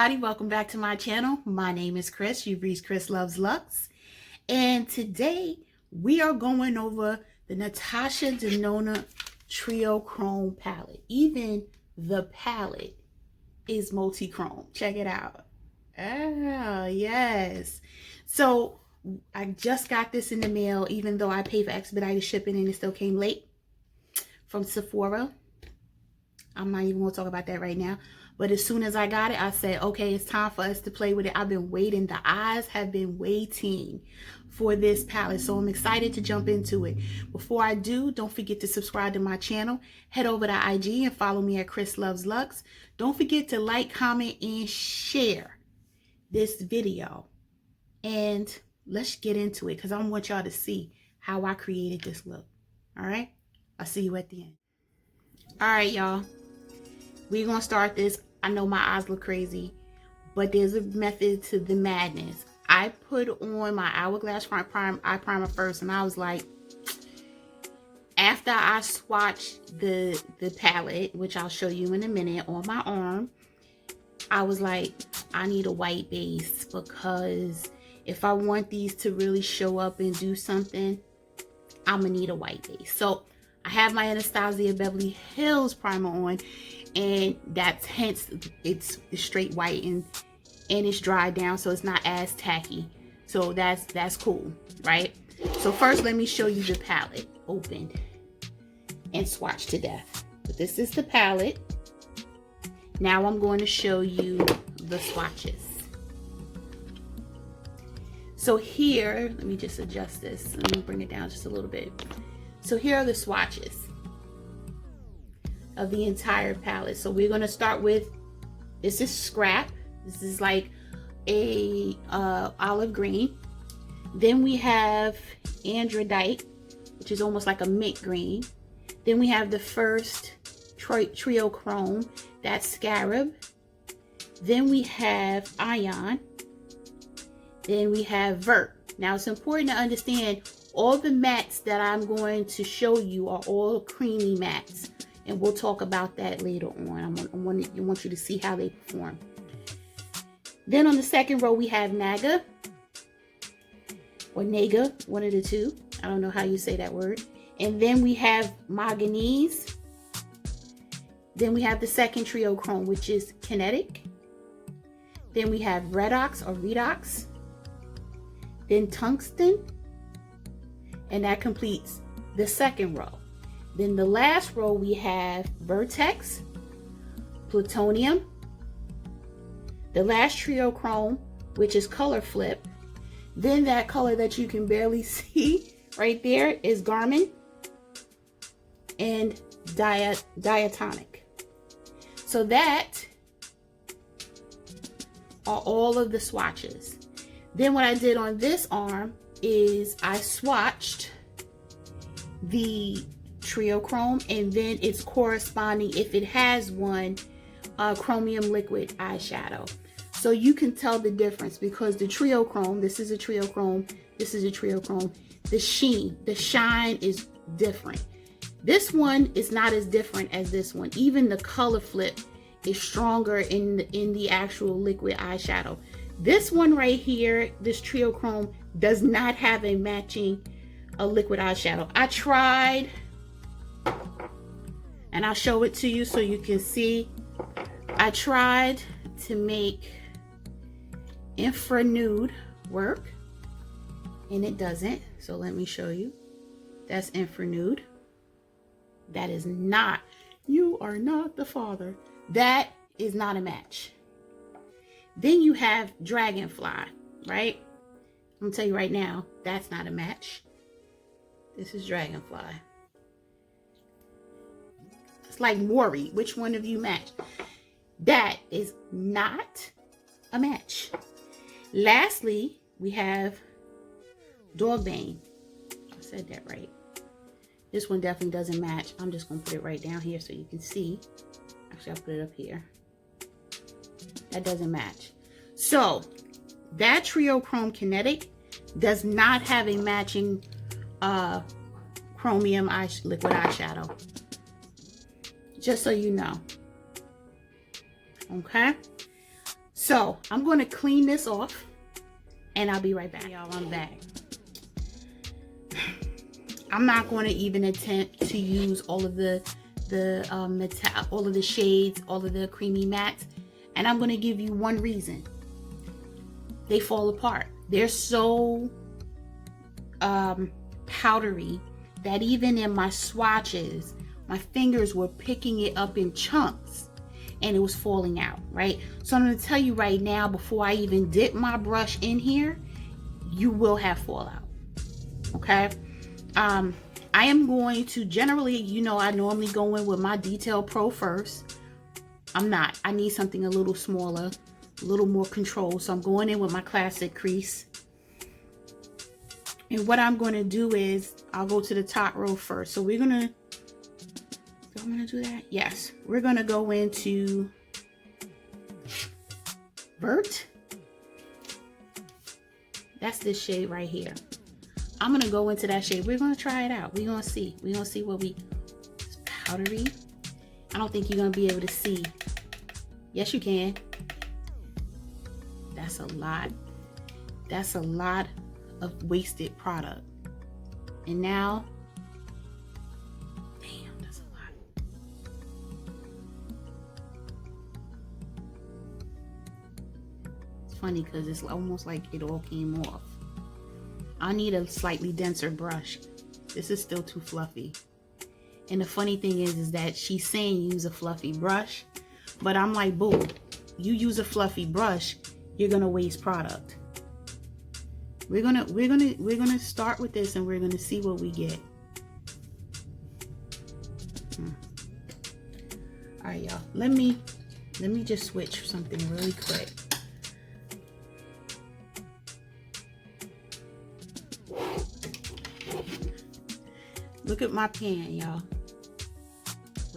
everybody, welcome back to my channel. My name is Chris. You've reached Chris Loves Luxe, and today we are going over the Natasha Denona Triochrome palette. Even the palette is multi-chrome. Check it out. Ah, yes. So I just got this in the mail, even though I paid for expedited shipping and it still came late, from Sephora. I'm not even going to talk about that right now. But as soon as I got it, I said, okay, it's time for us to play with it. I've been waiting. The eyes have been waiting for this palette. So I'm excited to jump into it. Before I do, don't forget to subscribe to my channel. Head over to IG and follow me at Chris Loves Luxe. Don't forget to like, comment, and share this video. And let's get into it because I want y'all to see how I created this look. All right? I'll see you at the end. All right, y'all. We're going to start this. I know my eyes look crazy, but there's a method to the madness. I put on my Hourglass eye primer first, and I was like, after I swatched the palette, which I'll show you in a minute, on my arm, I was like, I need a white base, because if I want these to really show up and do something, I'm going to need a white base. So I have my Anastasia Beverly Hills primer on, and that's hence it's straight white and it's dried down, so it's not as tacky. So that's cool, right? So first, let me show you the palette open and swatch to death. But this is the palette. Now I'm going to show you the swatches. So here, let me just adjust this. Let me bring it down just a little bit. So here are the swatches of the entire palette. So we're going to start with, this is Scrap. This is like a olive green. Then we have Androdite, which is almost like a mint green. Then we have the first Triochrome, that's Scarab. Then we have Ion. Then we have Vert. Now it's important to understand all the mattes that I'm going to show you are all creamy mattes. And we'll talk about that later on. I want you to see how they perform. Then on the second row, we have Naga. Or Naga, one of the two. I don't know how you say that word. And then we have Manganese. Then we have the second Triochrome, which is Kinetic. Then we have Redox or Redox. Then Tungsten. And that completes the second row. Then the last row, we have Vertex, Plutonium, the last Triochrome, which is Color Flip. Then that color that you can barely see right there is Garmin and Diatonic. So that are all of the swatches. Then what I did on this arm is I swatched the Triochrome and then its corresponding, if it has one, chromium liquid eyeshadow. So you can tell the difference, because the Triochrome, this is a Triochrome, this is a Triochrome, the sheen, the shine is different. This one is not as different as this one. Even the color flip is stronger in the actual liquid eyeshadow. This one right here, this Triochrome, does not have a matching liquid eyeshadow. I tried, and I'll show it to you so you can see. I tried to make Infra Nude work, and it doesn't. So let me show you. That's Infra Nude. That is not, you are not the father. That is not a match. Then you have Dragonfly, right? I'm gonna tell you right now, that's not a match. This is Dragonfly. It's like Maury. Which one of you match? That is not a match. Lastly, we have Dogbane. I said that right. This one definitely doesn't match. I'm just going to put it right down here so you can see. Actually, I'll put it up here. That doesn't match. So, that Triochrome Kinetic does not have a matching chromium liquid eyeshadow. Just so you know. Okay? So I'm going to clean this off and I'll be right back. Y'all, I'm back. I'm not going to even attempt to use all of the all of the shades, all of the creamy mattes, and I'm going to give you one reason. They fall apart. They're so powdery that even in my swatches, my fingers were picking it up in chunks and it was falling out, right? So I'm going to tell you right now, before I even dip my brush in here, you will have fallout, okay? I am going to generally, you know, I normally go in with my Detail Pro first. I'm not. I need something a little smaller, a little more control. So I'm going in with my classic crease. And what I'm going to do is I'll go to the top row first. So we're going to, do I want to do that? Yes. We're going to go into Vert. That's this shade right here. I'm going to go into that shade. We're going to try it out. We're going to see. We're going to see what it's powdery. I don't think you're going to be able to see. Yes, you can. That's a lot. That's a lot of wasted product. And now, damn, that's a lot. It's funny because it's almost like it all came off. I need a slightly denser brush. This is still too fluffy. And the funny thing is that she's saying use a fluffy brush, but I'm like, boo, you use a fluffy brush, you're gonna waste product. We're gonna start with this and we're gonna see what we get. All right, y'all. Let me just switch something really quick. Look at my pan, y'all.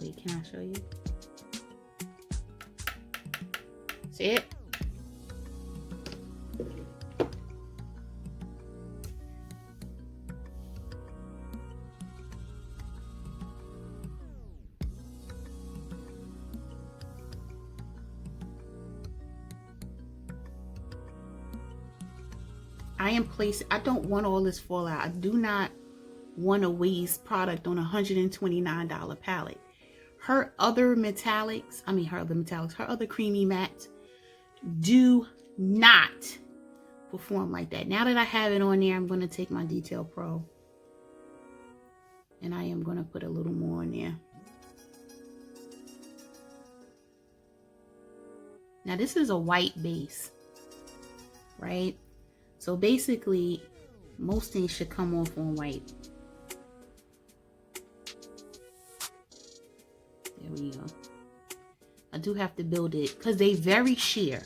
Wait, can I show you? See it? I don't want all this fallout. I do not want to waste product on a $129 palette. Her other metallics, her other creamy mattes do not perform like that. Now that I have it on there, I'm going to take my Detail Pro and I am going to put a little more in there. Now this is a white base, right? So basically, most things should come off on white. There we go. I do have to build it because they very sheer,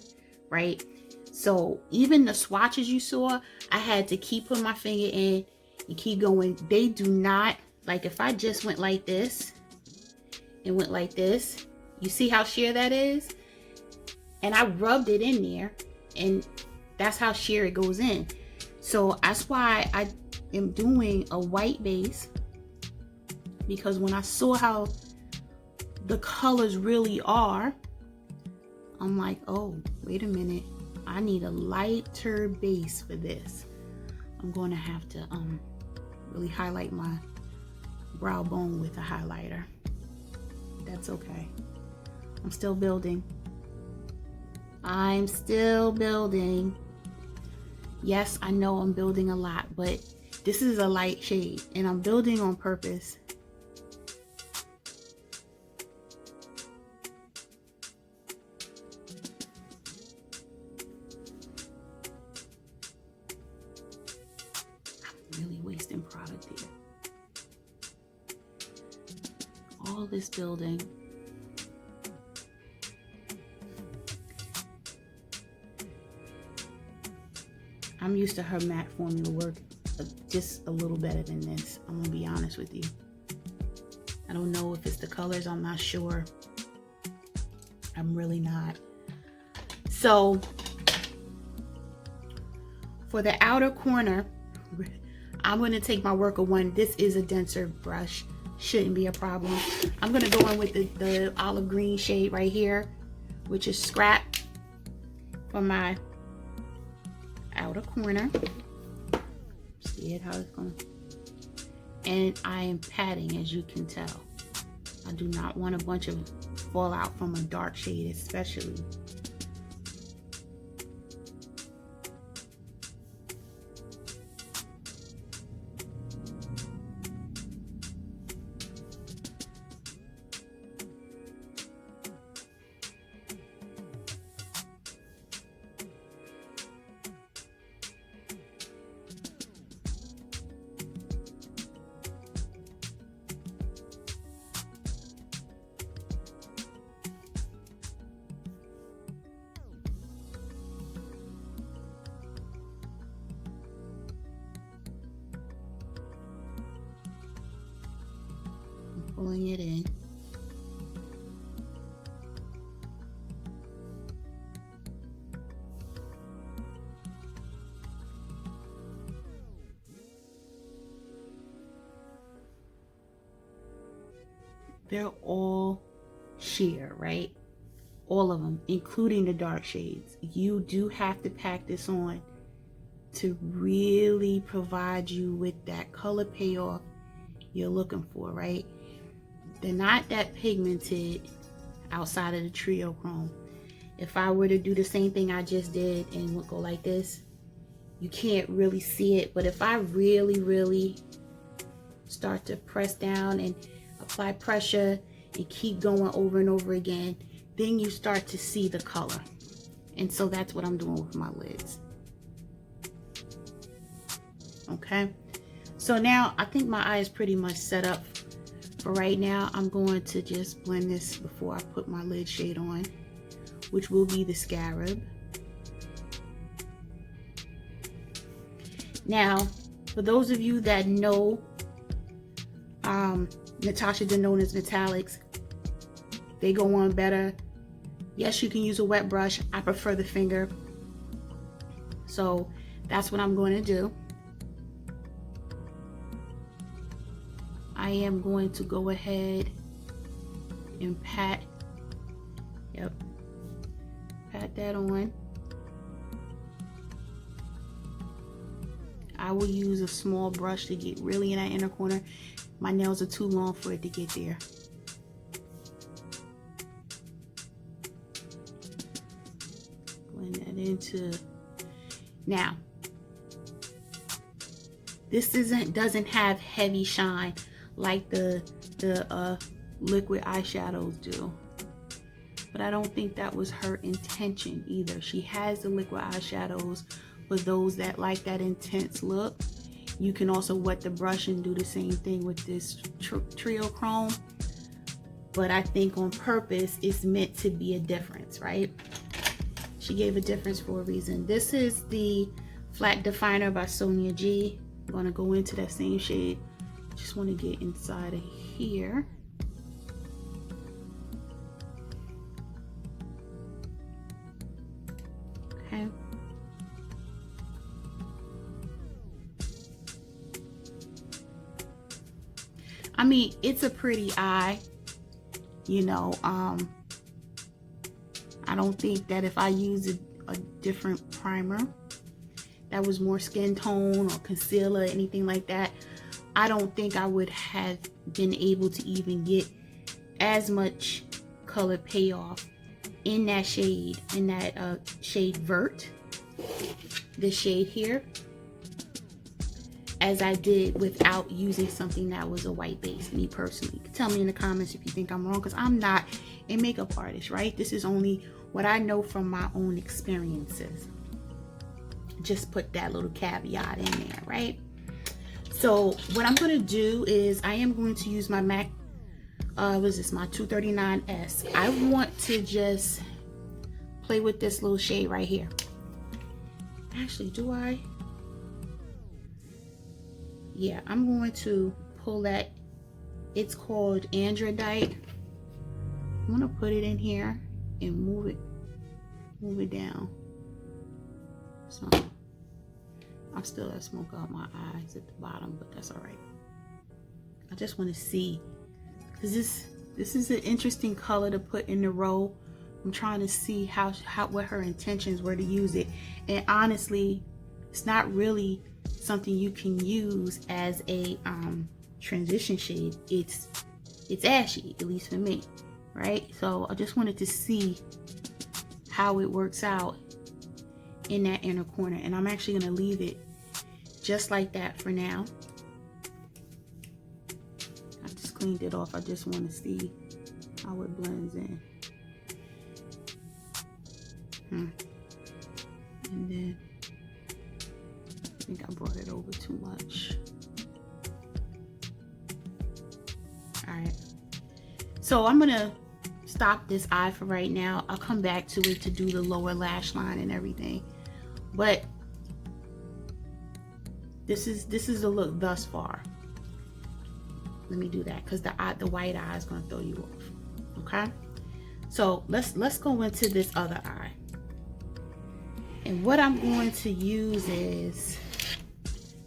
right? So even the swatches you saw, I had to keep putting my finger in and keep going. They do not, like if I just went like this and went like this, you see how sheer that is? And I rubbed it in there and that's how sheer it goes in. So that's why I am doing a white base, because when I saw how the colors really are, I'm like, oh, wait a minute. I need a lighter base for this. I'm going to have to really highlight my brow bone with a highlighter. That's okay. I'm still building. I'm still building. Yes, I know I'm building a lot, but this is a light shade and I'm building on purpose. I'm really wasting product here. All this building. I'm used to her matte formula work just a little better than this. I'm gonna be honest with you. I don't know if it's the colors, I'm not sure. I'm really not. So for the outer corner, I'm gonna take my Worker One. This is a denser brush, shouldn't be a problem. I'm gonna go in with the olive green shade right here, which is Scrap. of my outer corner. See it how it's going, and I am patting, as you can tell. I do not want a bunch of fallout from a dark shade, especially. Pulling it in. They're all sheer, right? All of them, including the dark shades. You do have to pack this on to really provide you with that color payoff you're looking for, right? They're not that pigmented outside of the Triochrome. If I were to do the same thing I just did and would go like this, you can't really see it. But if I really start to press down and apply pressure and keep going over and over again, then you start to see the color. And so that's what I'm doing with my lids. Okay, so now I think my eye is pretty much set up. For right now, I'm going to just blend this before I put my lid shade on, which will be the Scarab. Now, for those of you that know Natasha Denona's metallics, they go on better. Yes, you can use a wet brush. I prefer the finger. So that's what I'm going to do. I am going to go ahead and pat, pat that on. I will use a small brush to get really in that inner corner. My nails are too long for it to get there. Blend that into, now, this doesn't have heavy shine like the liquid eyeshadows do, but I don't think that was her intention either. She has the liquid eyeshadows for those that like that intense look. You can also wet the brush and do the same thing with this Triochrome, but I think on purpose it's meant to be a difference, right? She gave a difference for a reason. This is the Flat Definer by Sonia G. I'm gonna go into that same shade. Just want to get inside of here. Okay. I mean, it's a pretty eye, you know. I don't think that if I used a different primer that was more skin tone or concealer, anything like that, I don't think I would have been able to even get as much color payoff in that shade, shade Vert, this shade here, as I did without using something that was a white base, me personally. Tell me in the comments if you think I'm wrong, because I'm not a makeup artist, right? This is only what I know from my own experiences. Just put that little caveat in there, right? So what I'm going to do is I am going to use my MAC, what is this, my 239S. I want to just play with this little shade right here. Actually, do I? Yeah, I'm going to pull that. It's called Androdite. I'm going to put it in here and move it down. So I still have smoke out my eyes at the bottom, but that's all right. I just want to see, because this is an interesting color to put in the row I'm trying to see what her intentions were to use it. And honestly, it's not really something you can use as a transition shade. It's ashy, at least for me, right? So I just wanted to see how it works out in that inner corner, and I'm actually going to leave it just like that for now. I just cleaned it off. I just want to see how it blends in. And then I think I brought it over too much. All right, so I'm gonna stop this eye for right now. I'll come back to it to do the lower lash line and everything, but this is the look thus far. Let me do that because the white eye is gonna throw you off. Okay, so let's go into this other eye. And what I'm going to use is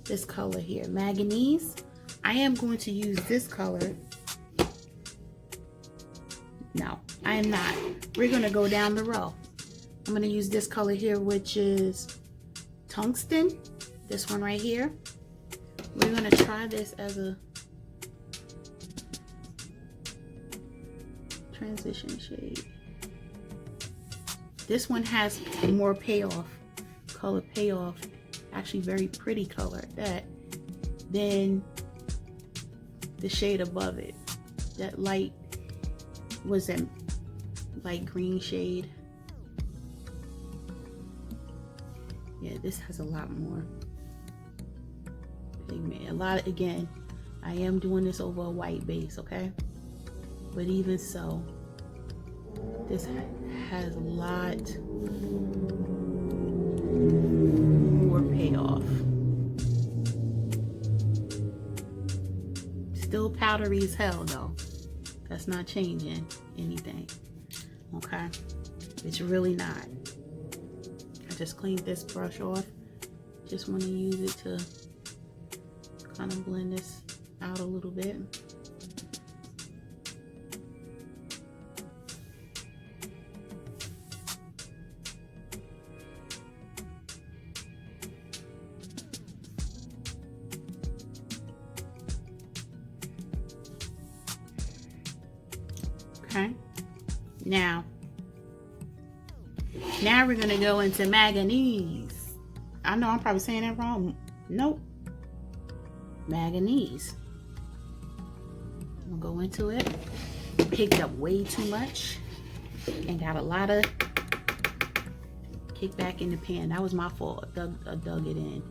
this color here, Manganese. I am going to use this color. No, I am not. We're going to go down the row. I'm going to use this color here, which is Tungsten. This one right here. We're going to try this as a transition shade. This one has more payoff, color payoff, actually very pretty color at that, than the shade above it. That light, was that light green shade? Yeah, this has a lot more pigment. Again, I am doing this over a white base, okay? But even so, this has a lot more payoff. Still powdery as hell though. That's not changing anything. Okay? It's really not. I just cleaned this brush off. Just want to use it to kind of blend this out a little bit. Okay, now we're gonna go into Manganese. I know I'm probably saying that wrong. Nope, Manganese. I'm gonna go into it. Picked up way too much and got a lot of kickback in the pan. That was my fault. I dug it in.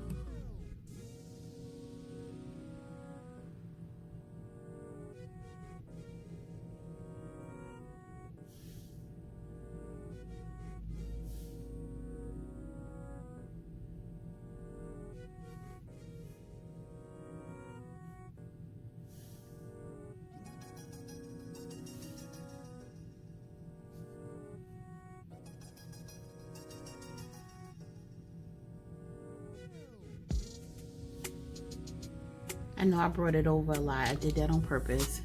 I know I brought it over a lot. I did that on purpose.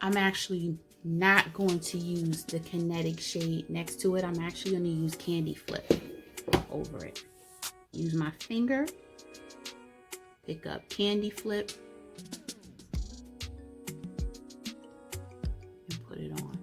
I'm actually not going to use the kinetic shade next to it. I'm actually going to use Candy Flip over it. Use my finger, pick up Candy Flip, and put it on.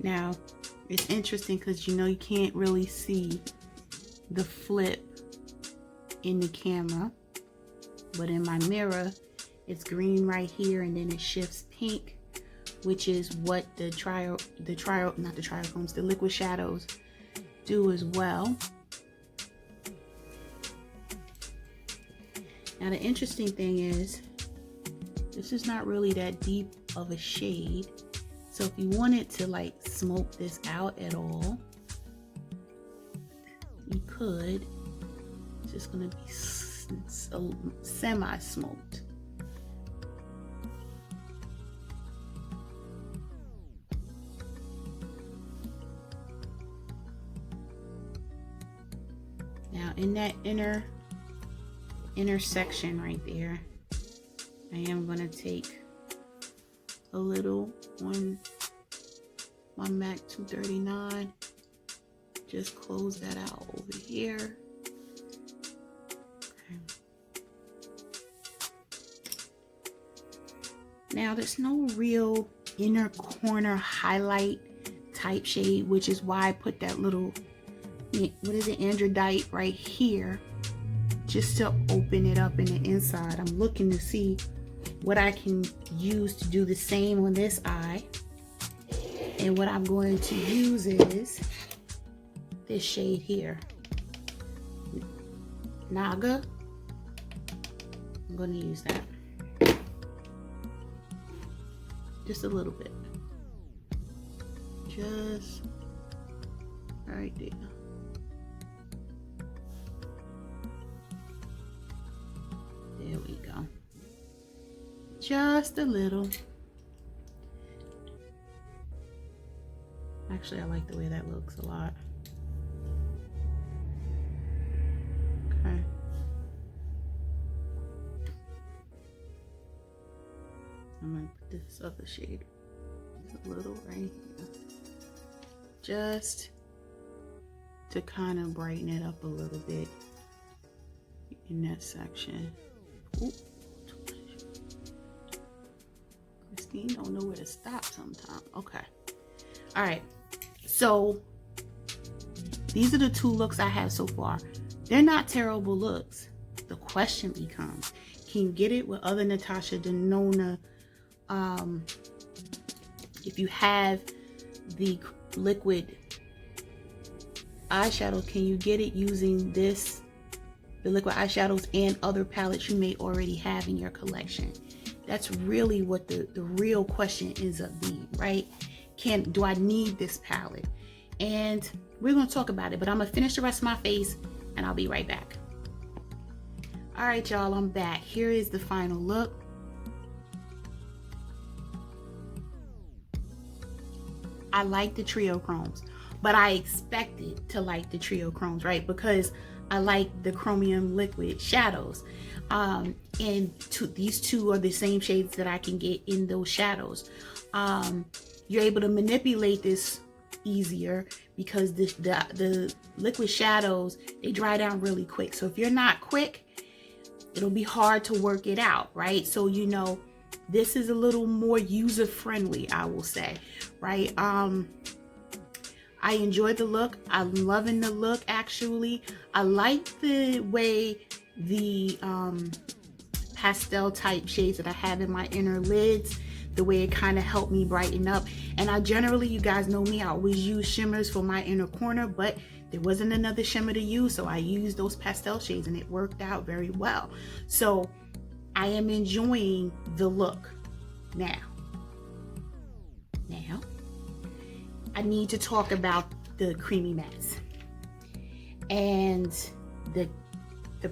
Now, it's interesting because you know you can't really see the flip in the camera, but in my mirror, it's green right here, and then it shifts pink, which is what the liquid shadows do as well. Now the interesting thing is, this is not really that deep of a shade. So if you wanted to like smoke this out at all, you could. It's just gonna be semi-smoked. Now in that inner section right there, I am gonna take a little on my MAC 239. Just close that out over here. Okay. Now there's no real inner corner highlight type shade, which is why I put that little, what is it, androdite right here, just to open it up in the inside. I'm looking to see what I can use to do the same on this eye. And what I'm going to use is this shade here, Naga. I'm going to use that. Just a little bit. Just right there. There we go. Just a little. Actually, I like the way that looks a lot. Okay. I'm gonna put this other shade a little right here. Just to kind of brighten it up a little bit in that section. Ooh. Christine don't know where to stop sometimes. Okay. All right. So these are the two looks I have so far. They're not terrible looks. The question becomes, can you get it with other Natasha Denona? If you have the liquid eyeshadow, can you get it using this, the liquid eyeshadows, and other palettes you may already have in your collection? That's really what the real question ends up being, right? Do I need this palette? And we're gonna talk about it, but I'm gonna finish the rest of my face and I'll be right back. All right, y'all, I'm back. Here is the final look. I like the Triochromes, but I expected to like the Triochromes, right? Because I like the chromium liquid shadows. And these two are the same shades that I can get in those shadows. You're able to manipulate this easier because the liquid shadows, they dry down really quick. So if you're not quick, it'll be hard to work it out, right? So, you know, this is a little more user friendly, I will say, right? I enjoyed the look. I'm loving the look, actually. I like the way the pastel type shades that I have in my inner lids, the way it kind of helped me brighten up. And I generally, you guys know me, I always use shimmers for my inner corner, but there wasn't another shimmer to use, so I used those pastel shades and it worked out very well. So I am enjoying the look. Now I need to talk about the creamy mattes and the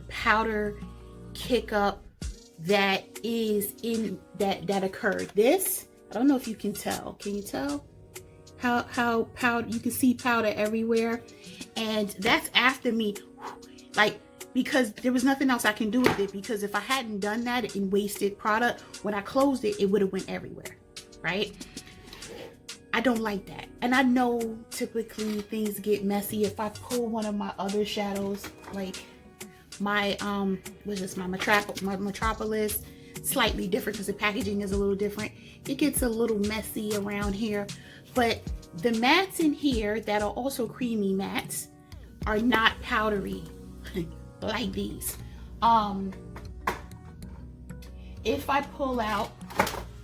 powder kick up that is in that occurred. This, I don't know if you can tell. Can you tell how powder? You can see powder everywhere, and that's after me, like, because there was nothing else I can do with it, because if I hadn't done that and wasted product, when I closed it, it would have went everywhere, right? I don't like that. And I know typically things get messy. If I pull one of my other shadows, like my what's this, my Metropolis, slightly different because the packaging is a little different, it gets a little messy around here. But the mattes in here that are also creamy mattes are not powdery like these. If I pull out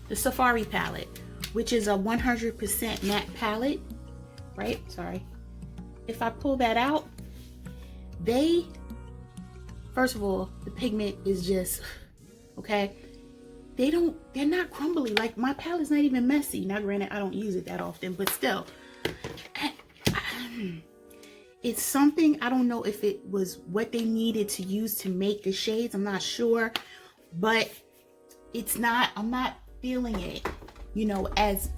the Safari palette, which is a 100% matte palette, right? Sorry. if I pull that out, first of all, the pigment is just, okay, they're not crumbly. Like, my palette's not even messy. Now granted, I don't use it that often, but still, it's something, I don't know if it was what they needed to use to make the shades, I'm not sure, but I'm not feeling it, you know, as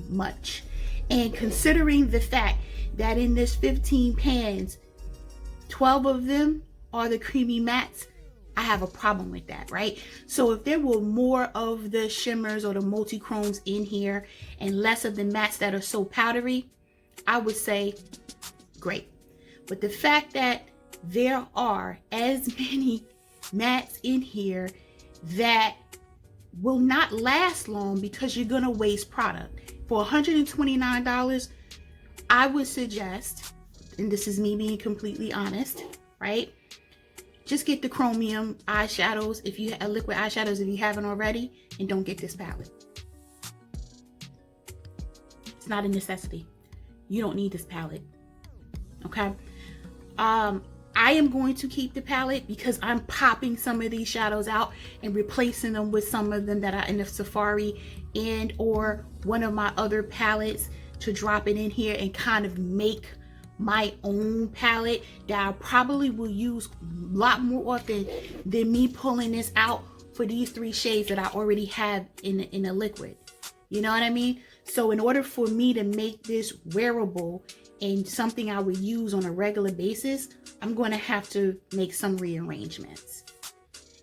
much. And considering the fact that in this 15 pans, 12 of them are the creamy mattes, I have a problem with that, right? So if there were more of the shimmers or the multi-chromes in here and less of the mattes that are so powdery, I would say great. But the fact that there are as many mattes in here that will not last long because you're gonna waste product. For $129, I would suggest, and this is me being completely honest, right? Just get the chromium eyeshadows, if you have liquid eyeshadows, if you haven't already, and don't get this palette. It's not a necessity. You don't need this palette, okay? I am going to keep the palette because I'm popping some of these shadows out and replacing them with some of them that are in the Safari and or one of my other palettes to drop it in here and kind of make my own palette that I probably will use a lot more often than me pulling this out for these 3 shades that I already have in a liquid. You know what I mean? So in order for me to make this wearable and something I would use on a regular basis, I'm going to have to make some rearrangements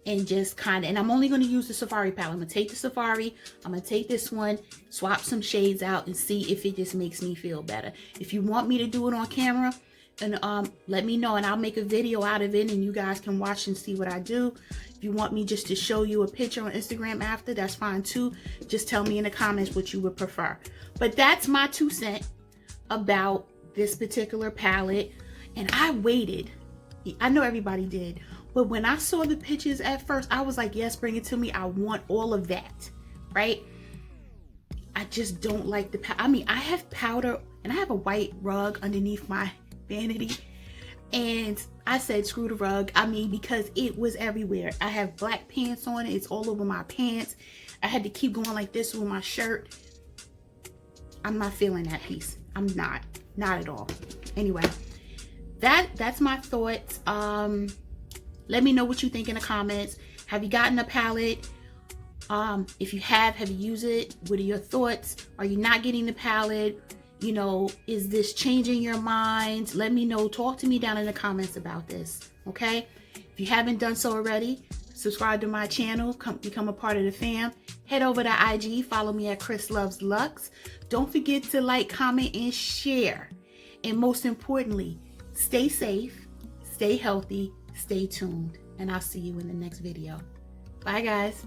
and just kind of, and I'm only going to use the Safari palette. I'm going to take the Safari, I'm going to take this one, swap some shades out and see if it just makes me feel better. If you want me to do it on camera, and let me know and I'll make a video out of it and you guys can watch and see what I do. If you want me just to show you a picture on Instagram after, that's fine too. Just tell me in the comments what you would prefer. But that's my 2 cents about this particular palette. And I waited. I know everybody did. But when I saw the pictures at first, I was like, yes, bring it to me. I want all of that, right? I just don't like the powder. I mean, I have powder and I have a white rug underneath my vanity. And I said, screw the rug. I mean, because it was everywhere. I have black pants on. It's all over my pants. I had to keep going like this with my shirt. I'm not feeling that piece. I'm not at all. Anyway, that's my thoughts. Let me know what you think in the comments. Have you gotten a palette? If you have you used it? What are your thoughts? Are you not getting the palette? You know, is this changing your mind? Let me know. Talk to me down in the comments about this, okay? If you haven't done so already, subscribe to my channel, become a part of the fam. Head over to IG, follow me at Chris Loves Luxe. Don't forget to like, comment, and share. And most importantly, stay safe, stay healthy, stay tuned, and I'll see you in the next video. Bye, guys.